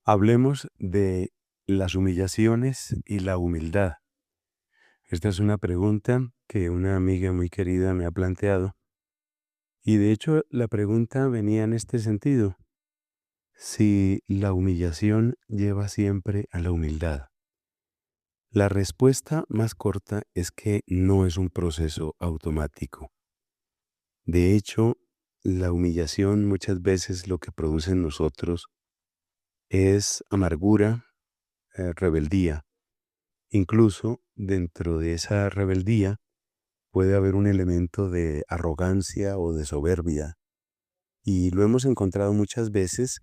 Hablemos de las humillaciones y la humildad. Esta es una pregunta que una amiga muy querida me ha planteado y de hecho la pregunta venía en este sentido: si la humillación lleva siempre a la humildad. La respuesta más corta es que no es un proceso automático. De hecho, la humillación muchas veces lo que produce en nosotros es amargura, rebeldía. Incluso dentro de esa rebeldía puede haber un elemento de arrogancia o de soberbia. Y lo hemos encontrado muchas veces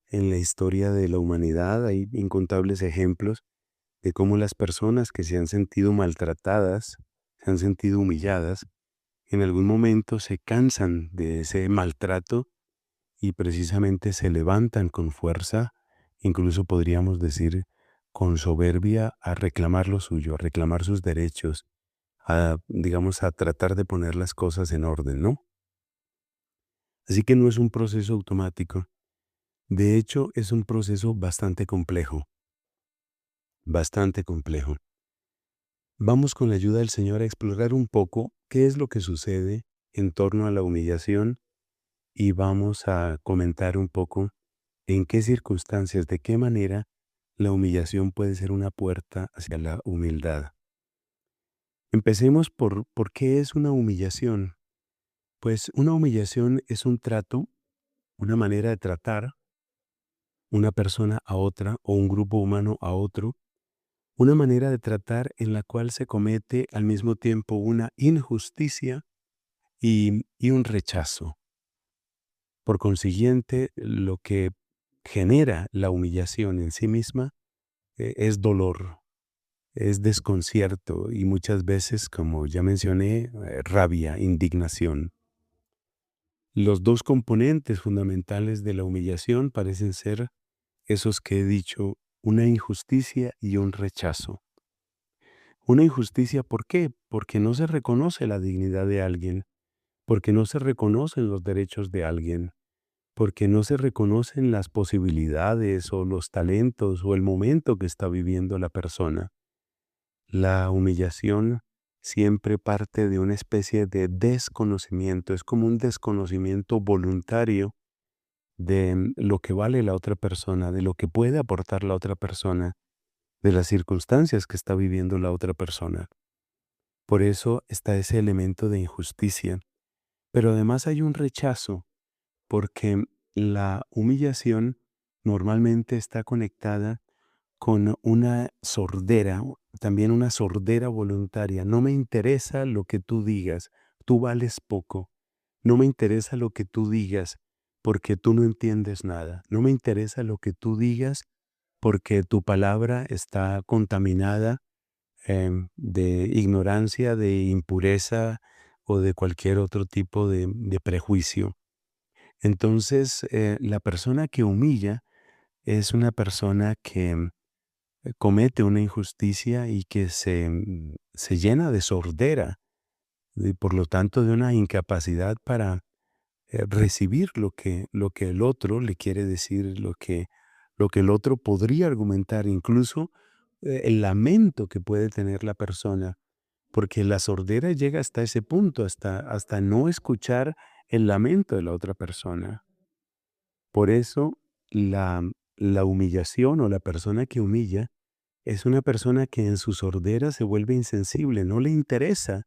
en la historia de la humanidad. Hay incontables ejemplos de cómo las personas que se han sentido maltratadas, se han sentido humilladas, en algún momento se cansan de ese maltrato y precisamente se levantan con fuerza, incluso podríamos decir con soberbia, a reclamar lo suyo, a reclamar sus derechos, a, digamos, a tratar de poner las cosas en orden, ¿no? Así que no es un proceso automático. De hecho, es un proceso bastante complejo, bastante complejo. Vamos con la ayuda del Señor a explorar un poco qué es lo que sucede en torno a la humillación y vamos a comentar un poco en qué circunstancias, de qué manera la humillación puede ser una puerta hacia la humildad. Empecemos por qué es una humillación. Pues una humillación es un trato, una manera de tratar una persona a otra o un grupo humano a otro, una manera de tratar en la cual se comete al mismo tiempo una injusticia y un rechazo. Por consiguiente, lo que genera la humillación en sí misma es dolor, es desconcierto y muchas veces, como ya mencioné, rabia, indignación. Los dos componentes fundamentales de la humillación parecen ser esos que he dicho: una injusticia y un rechazo. Una injusticia, ¿por qué? Porque no se reconoce la dignidad de alguien, porque no se reconocen los derechos de alguien, porque no se reconocen las posibilidades o los talentos o el momento que está viviendo la persona. La humillación siempre parte de una especie de desconocimiento, es como un desconocimiento voluntario de lo que vale la otra persona, de lo que puede aportar la otra persona, de las circunstancias que está viviendo la otra persona. Por eso está ese elemento de injusticia. Pero además hay un rechazo, porque la humillación normalmente está conectada con una sordera, también una sordera voluntaria. No me interesa lo que tú digas, tú vales poco. No me interesa lo que tú digas porque tú no entiendes nada. No me interesa lo que tú digas porque tu palabra está contaminada de ignorancia, de impureza o de cualquier otro tipo de prejuicio. Entonces, la persona que humilla es una persona que comete una injusticia y que se llena de sordera y por lo tanto de una incapacidad para recibir lo que el otro le quiere decir, lo que el otro podría argumentar, incluso el lamento que puede tener la persona, porque la sordera llega hasta ese punto, hasta no escuchar el lamento de la otra persona. Por eso la humillación o la persona que humilla es una persona que en su sordera se vuelve insensible, no le interesa,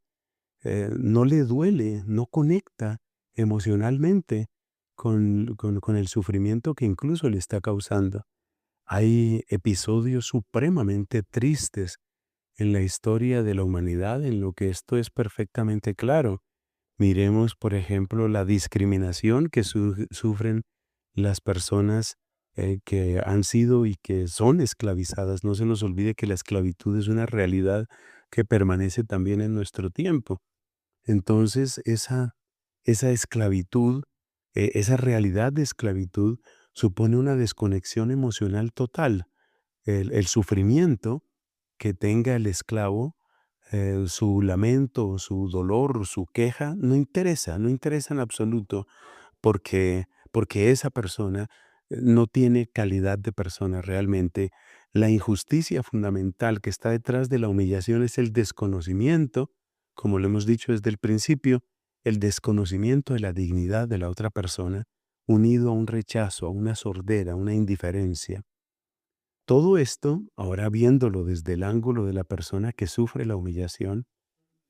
no le duele, no conecta emocionalmente con el sufrimiento que incluso le está causando. Hay episodios supremamente tristes en la historia de la humanidad en lo que esto es perfectamente claro. Miremos, por ejemplo, la discriminación que sufren las personas que han sido y que son esclavizadas. No se nos olvide que la esclavitud es una realidad que permanece también en nuestro tiempo. Entonces, esa esclavitud, esa realidad de esclavitud, supone una desconexión emocional total. El sufrimiento que tenga el esclavo, su lamento, su dolor, su queja, no interesa, no interesa en absoluto, porque esa persona no tiene calidad de persona realmente. La injusticia fundamental que está detrás de la humillación es el desconocimiento, como lo hemos dicho desde el principio, el desconocimiento de la dignidad de la otra persona, unido a un rechazo, a una sordera, a una indiferencia. Todo esto, ahora viéndolo desde el ángulo de la persona que sufre la humillación,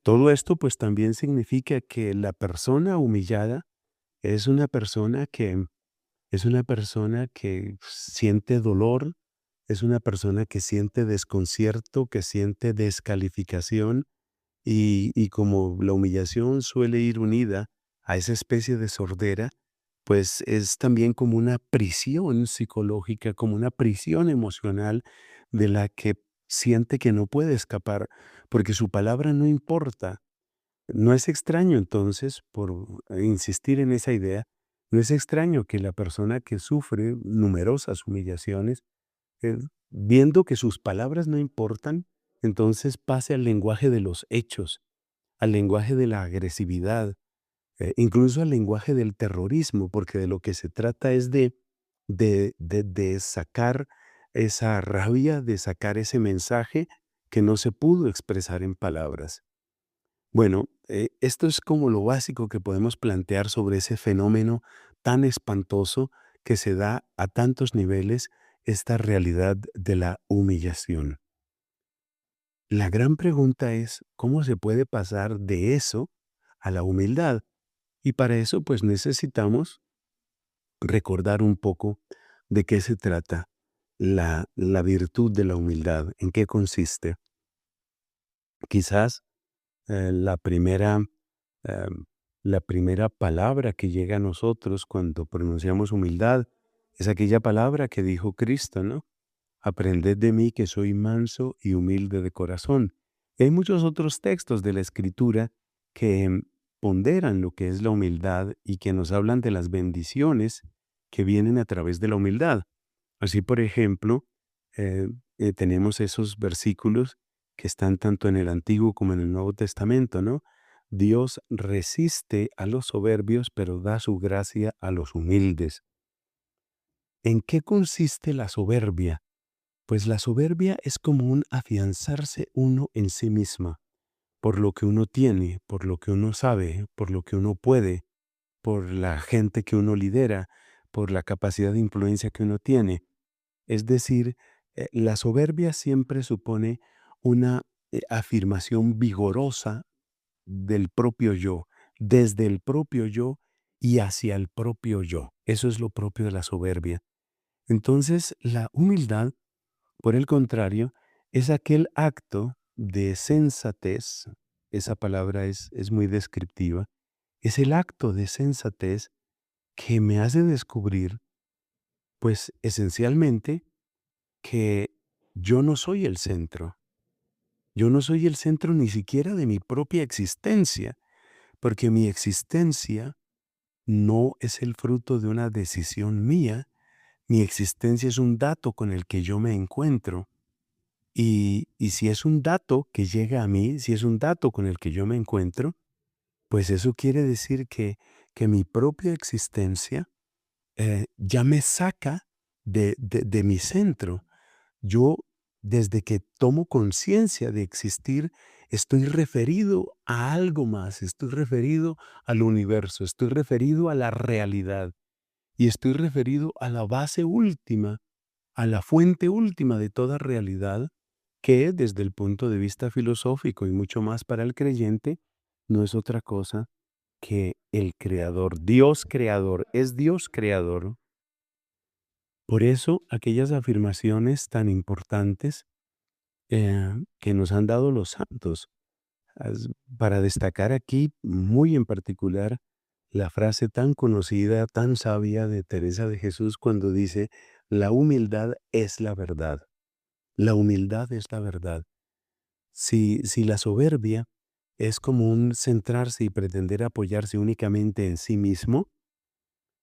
todo esto pues también significa que la persona humillada es una persona que siente dolor, es una persona que siente desconcierto, que siente descalificación y como la humillación suele ir unida a esa especie de sordera, pues es también como una prisión psicológica, como una prisión emocional de la que siente que no puede escapar, porque su palabra no importa. No es extraño entonces, por insistir en esa idea, no es extraño que la persona que sufre numerosas humillaciones, eh, viendo que sus palabras no importan, entonces pase al lenguaje de los hechos, al lenguaje de la agresividad, incluso al lenguaje del terrorismo, porque de lo que se trata es de sacar esa rabia, de sacar ese mensaje que no se pudo expresar en palabras. Bueno, esto es como lo básico que podemos plantear sobre ese fenómeno tan espantoso que se da a tantos niveles, esta realidad de la humillación. La gran pregunta es, ¿cómo se puede pasar de eso a la humildad? Y para eso, pues necesitamos recordar un poco de qué se trata la virtud de la humildad, en qué consiste. Quizás eh, la primera Em, la primera palabra que llega a nosotros cuando pronunciamos humildad es aquella palabra que dijo Cristo, ¿no? Aprended de mí que soy manso y humilde de corazón. Y hay muchos otros textos de la Escritura que ponderan lo que es la humildad y que nos hablan de las bendiciones que vienen a través de la humildad. Así, por ejemplo, eh, tenemos esos versículos que están tanto en el Antiguo como en el Nuevo Testamento, ¿no? Dios resiste a los soberbios, pero da su gracia a los humildes. ¿En qué consiste la soberbia? Pues la soberbia es como un afianzarse uno en sí misma, por lo que uno tiene, por lo que uno sabe, por lo que uno puede, por la gente que uno lidera, por la capacidad de influencia que uno tiene. Es decir, la soberbia siempre supone una afirmación vigorosa del propio yo, desde el propio yo y hacia el propio yo. Eso es lo propio de la soberbia. Entonces, la humildad, por el contrario, es aquel acto de sensatez, esa palabra es muy descriptiva, es el acto de sensatez que me hace descubrir, pues esencialmente, que yo no soy el centro. Yo no soy el centro ni siquiera de mi propia existencia, porque mi existencia no es el fruto de una decisión mía. Mi existencia es un dato con el que yo me encuentro. Y si es un dato que llega a mí, si es un dato con el que yo me encuentro, pues eso quiere decir que mi propia existencia ya me saca de mi centro. Yo, desde que tomo conciencia de existir, estoy referido a algo más, estoy referido al universo, estoy referido a la realidad y estoy referido a la base última, a la fuente última de toda realidad, que desde el punto de vista filosófico y mucho más para el creyente, no es otra cosa que el creador. Dios creador, es Dios creador. Por eso aquellas afirmaciones tan importantes que nos han dado los santos. Para destacar aquí muy en particular la frase tan conocida, tan sabia de Teresa de Jesús cuando dice, la humildad es la verdad. La humildad es la verdad. Si la soberbia es como un centrarse y pretender apoyarse únicamente en sí mismo,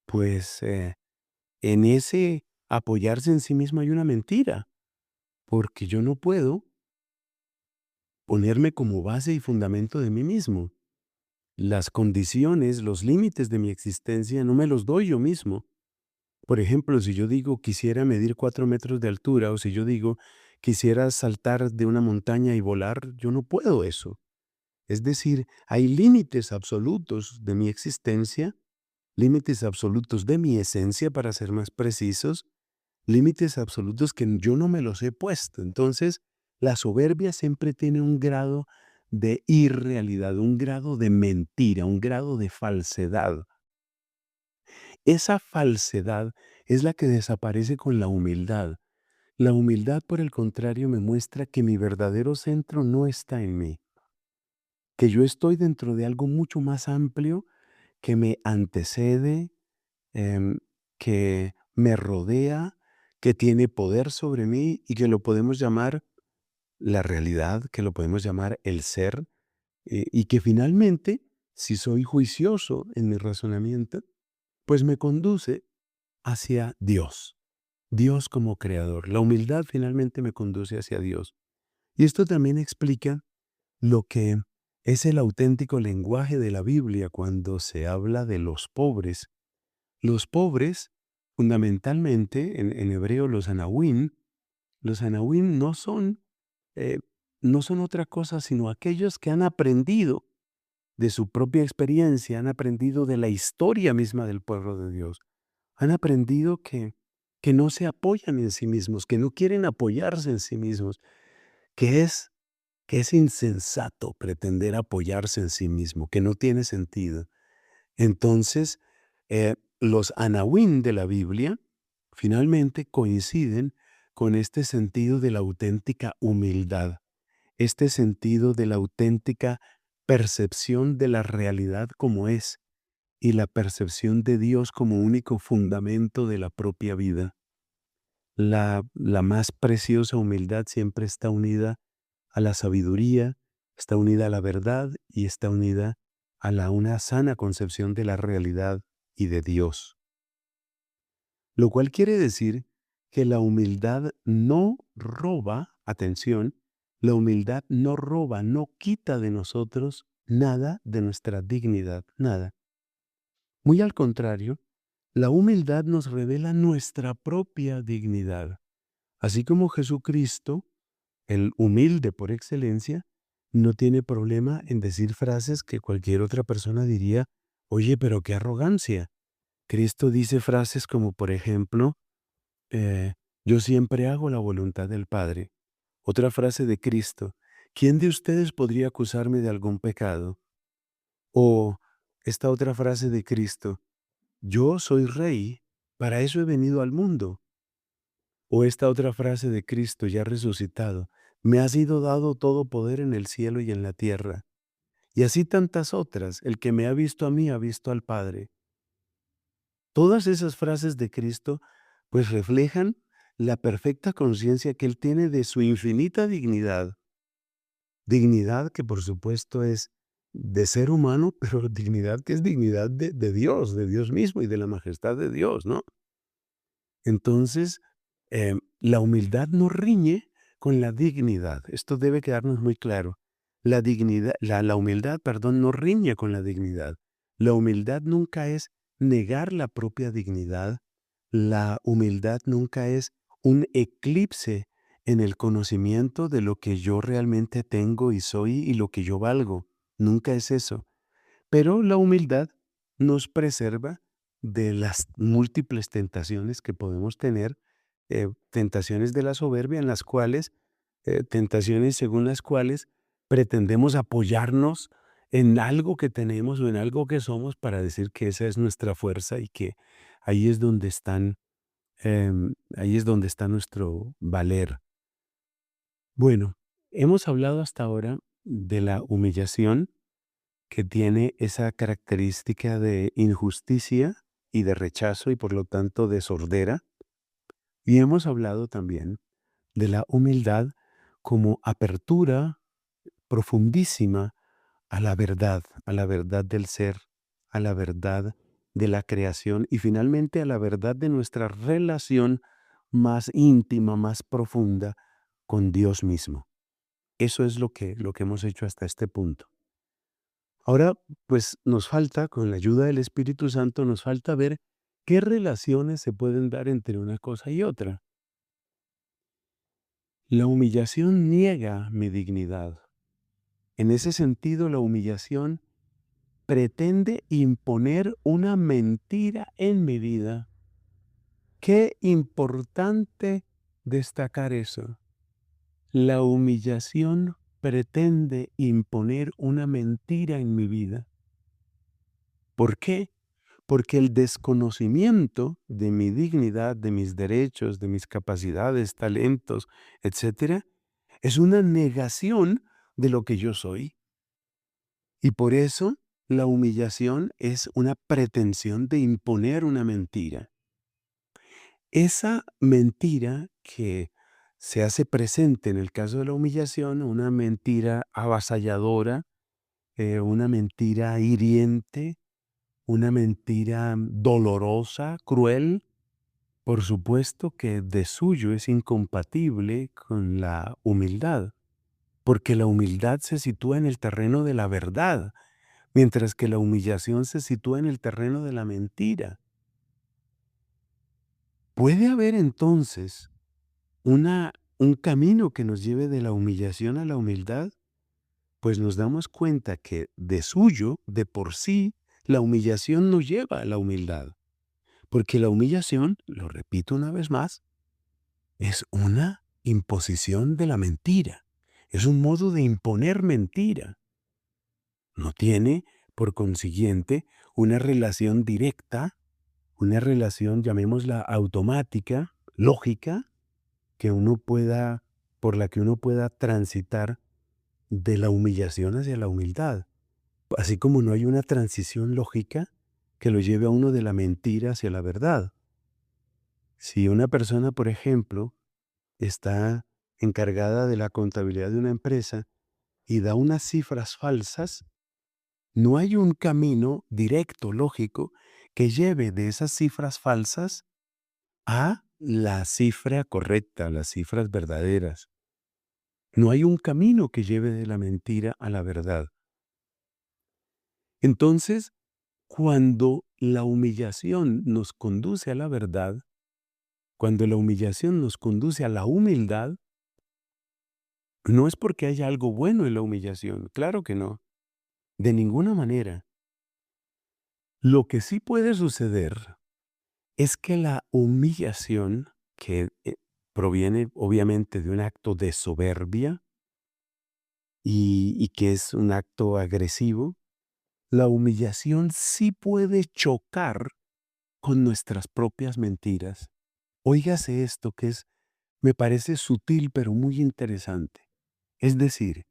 pues en ese apoyarse en sí mismo hay una mentira, porque yo no puedo ponerme como base y fundamento de mí mismo. Las condiciones, los límites de mi existencia no me los doy yo mismo. Por ejemplo, si yo digo quisiera medir 4 metros de altura o si yo digo quisiera saltar de una montaña y volar, yo no puedo eso. Es decir, hay límites absolutos de mi existencia, límites absolutos de mi esencia, para ser más precisos, límites absolutos que yo no me los he puesto. Entonces, la soberbia siempre tiene un grado de irrealidad, un grado de mentira, un grado de falsedad. Esa falsedad es la que desaparece con la humildad. La humildad, por el contrario, me muestra que mi verdadero centro no está en mí, que yo estoy dentro de algo mucho más amplio que me antecede, em, que me rodea, que tiene poder sobre mí y que lo podemos llamar la realidad, que lo podemos llamar el ser, y que finalmente, si soy juicioso en mi razonamiento, pues me conduce hacia Dios, Dios como creador. La humildad finalmente me conduce hacia Dios. Y esto también explica lo que es el auténtico lenguaje de la Biblia cuando se habla de los pobres. Los pobres, fundamentalmente, en hebreo los anahuim eh, no son otra cosa sino aquellos que han aprendido de su propia experiencia, han aprendido de la historia misma del pueblo de Dios, han aprendido que no se apoyan en sí mismos, que no quieren apoyarse en sí mismos, que es, que es insensato pretender apoyarse en sí mismo, que no tiene sentido. Entonces, los anahuim de la Biblia finalmente coinciden con este sentido de la auténtica humildad, este sentido de la auténtica percepción de la realidad como es y la percepción de Dios como único fundamento de la propia vida. La más preciosa humildad siempre está unida a la sabiduría, está unida a la verdad y está unida a una sana concepción de la realidad y de Dios. Lo cual quiere decir que la humildad no roba, atención, la humildad no roba, no quita de nosotros nada de nuestra dignidad, nada. Muy al contrario, la humildad nos revela nuestra propia dignidad. Así como Jesucristo, el humilde por excelencia, no tiene problema en decir frases que cualquier otra persona diría, oye, pero qué arrogancia. Cristo dice frases como, por ejemplo, eh, yo siempre hago la voluntad del Padre. Otra frase de Cristo, ¿quién de ustedes podría acusarme de algún pecado? O esta otra frase de Cristo, yo soy rey, para eso he venido al mundo. O esta otra frase de Cristo ya resucitado, me ha sido dado todo poder en el cielo y en la tierra. Y así tantas otras, el que me ha visto a mí ha visto al Padre. Todas esas frases de Cristo pues reflejan la perfecta conciencia que Él tiene de su infinita dignidad. Dignidad que por supuesto es de ser humano, pero dignidad que es dignidad de Dios mismo y de la majestad de Dios, ¿no? Entonces, la humildad no riñe con la dignidad. Esto debe quedarnos muy claro. La dignidad, la humildad, perdón, no riñe con la dignidad. La humildad nunca es negar la propia dignidad. La humildad nunca es un eclipse en el conocimiento de lo que yo realmente tengo y soy y lo que yo valgo. Nunca es eso. Pero la humildad nos preserva de las múltiples tentaciones que podemos tener, tentaciones de la soberbia en las cuales, tentaciones según las cuales pretendemos apoyarnos en algo que tenemos o en algo que somos para decir que esa es nuestra fuerza y que ahí es donde ahí es donde está nuestro valer. Bueno, hemos hablado hasta ahora de la humillación, que tiene esa característica de injusticia y de rechazo y por lo tanto de sordera. Y hemos hablado también de la humildad como apertura profundísima a la verdad del ser, a la verdad de la creación y finalmente a la verdad de nuestra relación más íntima, más profunda con Dios mismo. Eso es lo que hemos hecho hasta este punto. Ahora, pues nos falta, con la ayuda del Espíritu Santo, nos falta ver ¿Qué relaciones se pueden dar entre una cosa y otra? La humillación niega mi dignidad. En ese sentido, la humillación pretende imponer una mentira en mi vida. Qué importante destacar eso. La humillación pretende imponer una mentira en mi vida. ¿Por qué? Porque el desconocimiento de mi dignidad, de mis derechos, de mis capacidades, talentos, etcétera, es una negación de lo que yo soy. Y por eso la humillación es una pretensión de imponer una mentira. Esa mentira que se hace presente en el caso de la humillación, una mentira avasalladora, una mentira hiriente, una mentira dolorosa, cruel, por supuesto que de suyo es incompatible con la humildad, porque la humildad se sitúa en el terreno de la verdad, mientras que la humillación se sitúa en el terreno de la mentira. ¿Puede haber entonces un camino que nos lleve de la humillación a la humildad? Pues nos damos cuenta que de suyo, de por sí, la humillación nos lleva a la humildad. Porque la humillación, lo repito una vez más, es una imposición de la mentira. Es un modo de imponer mentira. No tiene, por consiguiente, una relación directa, una relación, llamémosla automática, lógica, que uno pueda, por la que uno pueda transitar de la humillación hacia la humildad. Así como no hay una transición lógica que lo lleve a uno de la mentira hacia la verdad. Si una persona, por ejemplo, está encargada de la contabilidad de una empresa y da unas cifras falsas, no hay un camino directo, lógico, que lleve de esas cifras falsas a la cifra correcta, las cifras verdaderas. No hay un camino que lleve de la mentira a la verdad. Entonces, cuando la humillación nos conduce a la verdad, cuando la humillación nos conduce a la humildad, no es porque haya algo bueno en la humillación, claro que no, de ninguna manera. Lo que sí puede suceder es que la humillación, que proviene obviamente de un acto de soberbia y que es un acto agresivo, la humillación sí puede chocar con nuestras propias mentiras. Óigase esto que me parece sutil pero muy interesante. Es decir,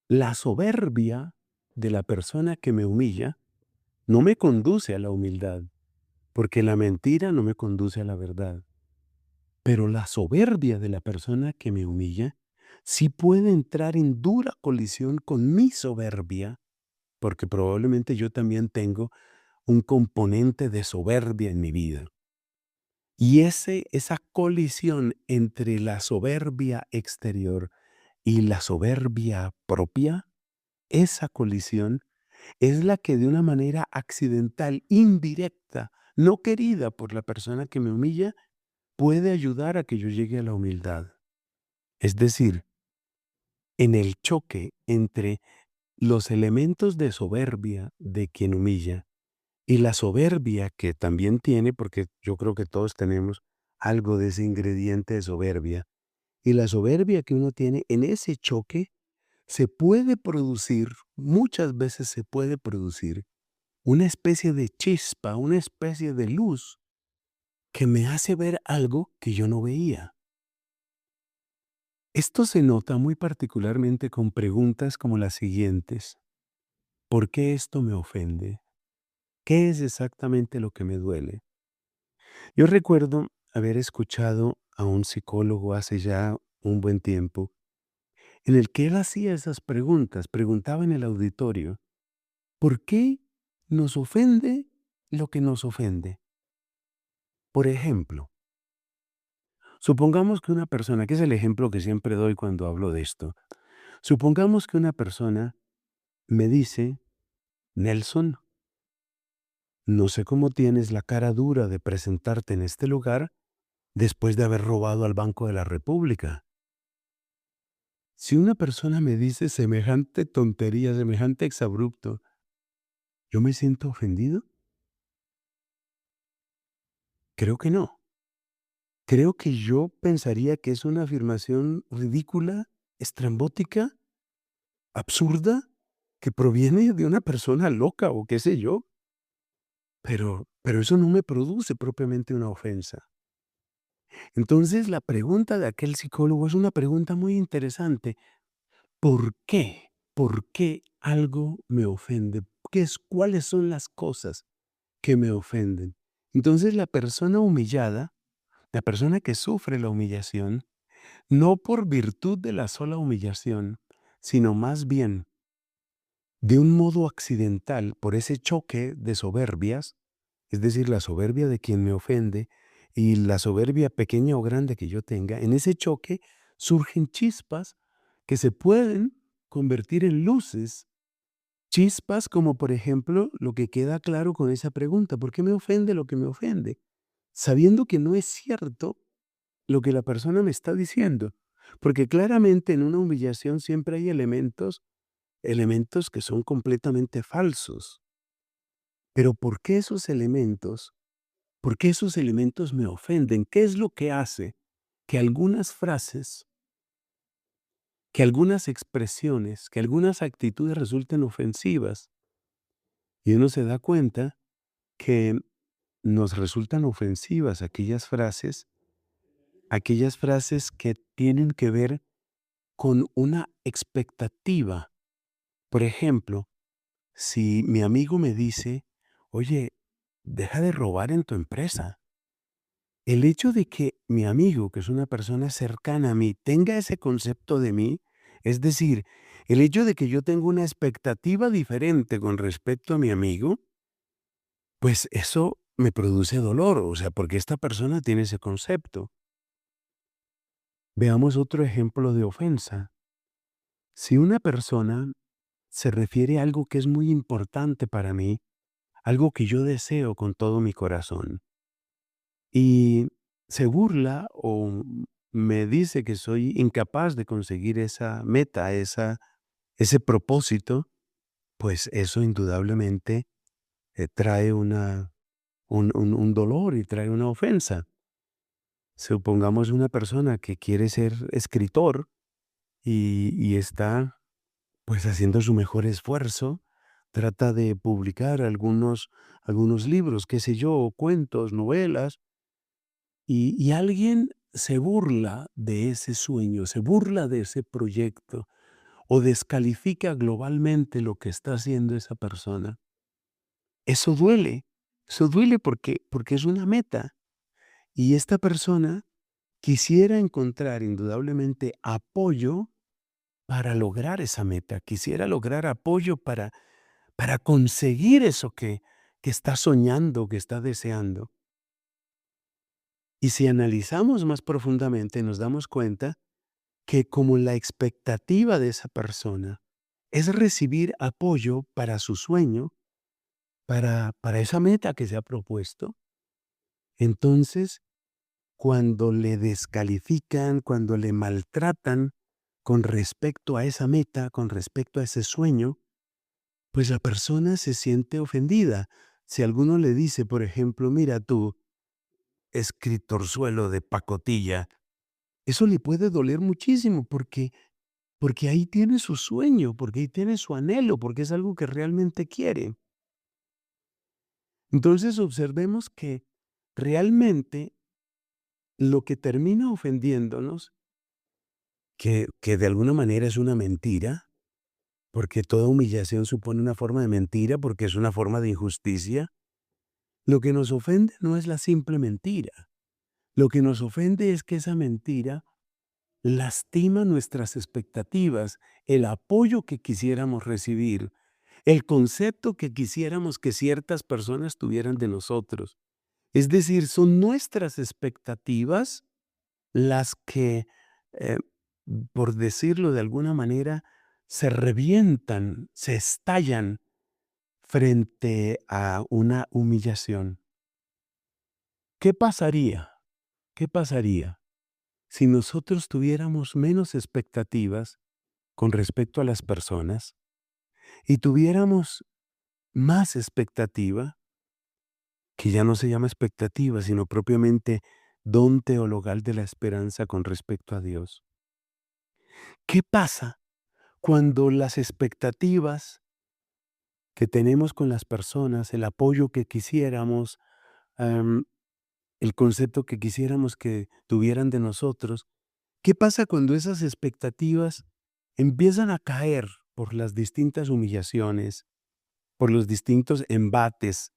la soberbia de la persona que me humilla no me conduce a la humildad, porque la mentira no me conduce a la verdad. Pero la soberbia de la persona que me humilla sí puede entrar en dura colisión con mi soberbia, porque probablemente yo también tengo un componente de soberbia en mi vida. Y esa colisión entre la soberbia exterior y la soberbia propia, esa colisión es la que de una manera accidental, indirecta, no querida por la persona que me humilla, puede ayudar a que yo llegue a la humildad. Es decir, en el choque entre los elementos de soberbia de quien humilla y la soberbia que también tiene, porque yo creo que todos tenemos algo de ese ingrediente de soberbia, y la soberbia que uno tiene en ese choque, se puede producir, muchas veces se puede producir, una especie de chispa, una especie de luz que me hace ver algo que yo no veía. Esto se nota muy particularmente con preguntas como las siguientes. ¿Por qué esto me ofende? ¿Qué es exactamente lo que me duele? Yo recuerdo haber escuchado a un psicólogo hace ya un buen tiempo, en el que él hacía esas preguntas, preguntaba en el auditorio, ¿por qué nos ofende lo que nos ofende? Por ejemplo, supongamos que una persona, que es el ejemplo que siempre doy cuando hablo de esto, supongamos que una persona me dice, Nelson, No sé cómo tienes la cara dura de presentarte en este lugar después de haber robado al Banco de la República. Si una persona me dice semejante tontería, semejante exabrupto, ¿yo me siento ofendido? Creo que no. Creo que yo pensaría que es una afirmación ridícula, estrambótica, absurda, que proviene de una persona loca o qué sé yo. Pero eso no me produce propiamente una ofensa. Entonces, la pregunta de aquel psicólogo es una pregunta muy interesante. ¿Por qué? ¿Por qué algo me ofende? ¿Cuáles son las cosas que me ofenden? Entonces, la persona humillada, la persona que sufre la humillación, no por virtud de la sola humillación, sino más bien de un modo accidental por ese choque de soberbias, es decir, la soberbia de quien me ofende y la soberbia pequeña o grande que yo tenga, en ese choque surgen chispas que se pueden convertir en luces, chispas como por ejemplo lo que queda claro con esa pregunta, ¿por qué me ofende lo que me ofende? Sabiendo que no es cierto lo que la persona me está diciendo, porque claramente en una humillación siempre hay elementos que son completamente falsos. Pero por qué esos elementos me ofenden? ¿Qué es lo que hace que algunas frases, que algunas expresiones, que algunas actitudes resulten ofensivas? Y uno se da cuenta que nos resultan ofensivas aquellas frases que tienen que ver con una expectativa. Por ejemplo, si mi amigo me dice, oye, deja de robar en tu empresa. El hecho de que mi amigo, que es una persona cercana a mí, tenga ese concepto de mí, es decir, el hecho de que yo tengo una expectativa diferente con respecto a mi amigo, pues eso me produce dolor, o sea, porque esta persona tiene ese concepto. Veamos otro ejemplo de ofensa. Si una persona se refiere a algo que es muy importante para mí, algo que yo deseo con todo mi corazón, y se burla o me dice que soy incapaz de conseguir esa meta, ese propósito, pues eso indudablemente trae un dolor y trae una ofensa. Supongamos una persona que quiere ser escritor y está pues haciendo su mejor esfuerzo, trata de publicar algunos libros, qué sé yo, cuentos, novelas, y alguien se burla de ese sueño, se burla de ese proyecto o descalifica globalmente lo que está haciendo esa persona. Eso duele, porque es una meta. Y esta persona quisiera encontrar indudablemente apoyo para lograr esa meta, quisiera lograr apoyo para conseguir eso que está soñando, que está deseando. Y si analizamos más profundamente, nos damos cuenta que como la expectativa de esa persona es recibir apoyo para su sueño, para esa meta que se ha propuesto, entonces cuando le descalifican, cuando le maltratan con respecto a esa meta, con respecto a ese sueño, pues la persona se siente ofendida. Si alguno le dice, por ejemplo, mira tú, escritorzuelo de pacotilla, eso le puede doler muchísimo porque ahí tiene su sueño, porque ahí tiene su anhelo, porque es algo que realmente quiere. Entonces observemos que realmente lo que termina ofendiéndonos, que de alguna manera es una mentira, porque toda humillación supone una forma de mentira, porque es una forma de injusticia, lo que nos ofende no es la simple mentira. Lo que nos ofende es que esa mentira lastima nuestras expectativas, el apoyo que quisiéramos recibir, el concepto que quisiéramos que ciertas personas tuvieran de nosotros. Es decir, son nuestras expectativas las que, eh, por decirlo de alguna manera, se revientan, se estallan frente a una humillación. ¿Qué pasaría? ¿Qué pasaría si nosotros tuviéramos menos expectativas con respecto a las personas y tuviéramos más expectativa, que ya no se llama expectativa, sino propiamente don teologal de la esperanza con respecto a Dios? ¿Qué pasa cuando las expectativas que tenemos con las personas, el apoyo que quisiéramos, am, el concepto que quisiéramos que tuvieran de nosotros, qué pasa cuando esas expectativas empiezan a caer por las distintas humillaciones, por los distintos embates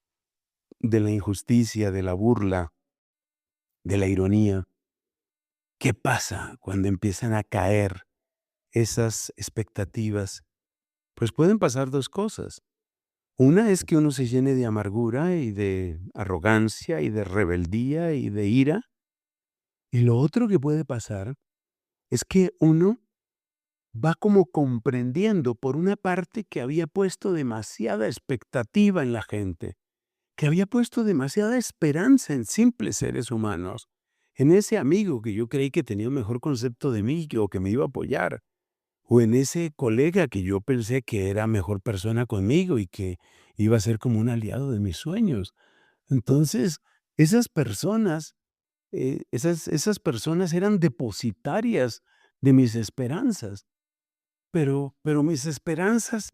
de la injusticia, de la burla, de la ironía? ¿Qué pasa cuando empiezan a caer esas expectativas? Pues pueden pasar 2 cosas. Una es que uno se llene de amargura y de arrogancia y de rebeldía y de ira. Y lo otro que puede pasar es que uno va como comprendiendo por una parte que había puesto demasiada expectativa en la gente, que había puesto demasiada esperanza en simples seres humanos, en ese amigo que yo creí que tenía un mejor concepto de mí o que me iba a apoyar, o en ese colega que yo pensé que era mejor persona conmigo y que iba a ser como un aliado de mis sueños. Entonces, esas personas, esas personas eran depositarias de mis esperanzas, pero mis esperanzas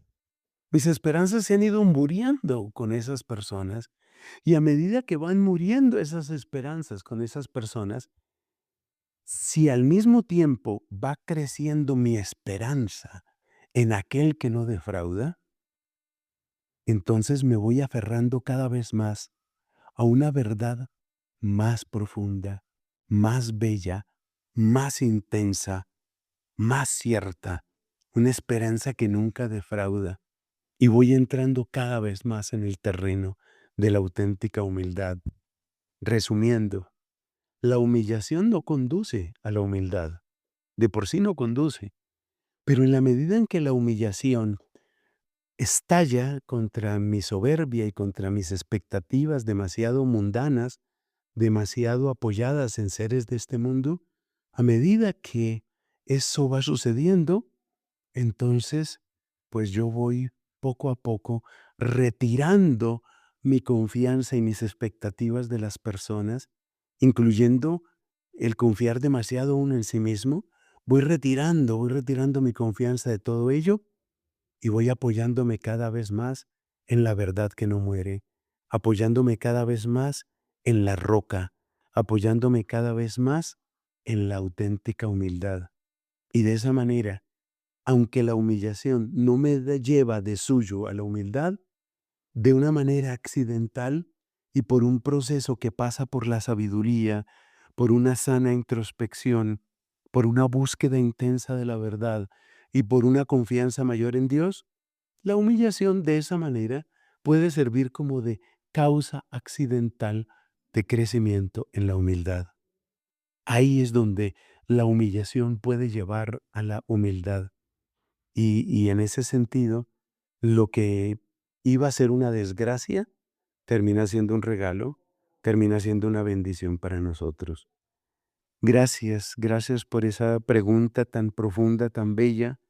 se han ido muriendo con esas personas, y a medida que van muriendo esas esperanzas con esas personas, si al mismo tiempo va creciendo mi esperanza en aquel que no defrauda, entonces me voy aferrando cada vez más a una verdad más profunda, más bella, más intensa, más cierta, una esperanza que nunca defrauda. Y voy entrando cada vez más en el terreno de la auténtica humildad. Resumiendo, la humillación no conduce a la humildad. De por sí no conduce. Pero en la medida en que la humillación estalla contra mi soberbia y contra mis expectativas demasiado mundanas, demasiado apoyadas en seres de este mundo, a medida que eso va sucediendo, entonces, pues yo voy poco a poco retirando mi confianza y mis expectativas de las personas, incluyendo el confiar demasiado uno en sí mismo. Voy retirando mi confianza de todo ello y voy apoyándome cada vez más en la verdad que no muere, apoyándome cada vez más en la roca, apoyándome cada vez más en la auténtica humildad. Y de esa manera, aunque la humillación no lleva de suyo a la humildad, de una manera accidental y por un proceso que pasa por la sabiduría, por una sana introspección, por una búsqueda intensa de la verdad y por una confianza mayor en Dios, la humillación de esa manera puede servir como de causa accidental de crecimiento en la humildad. Ahí es donde la humillación puede llevar a la humildad. Y en ese sentido, lo que iba a ser una desgracia, termina siendo un regalo, termina siendo una bendición para nosotros. Gracias, gracias por esa pregunta tan profunda, tan bella,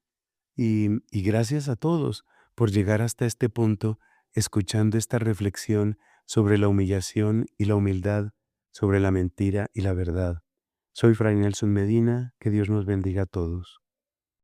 y gracias a todos por llegar hasta este punto, escuchando esta reflexión sobre la humillación y la humildad, sobre la mentira y la verdad. Soy Fray Nelson Medina, que Dios nos bendiga a todos.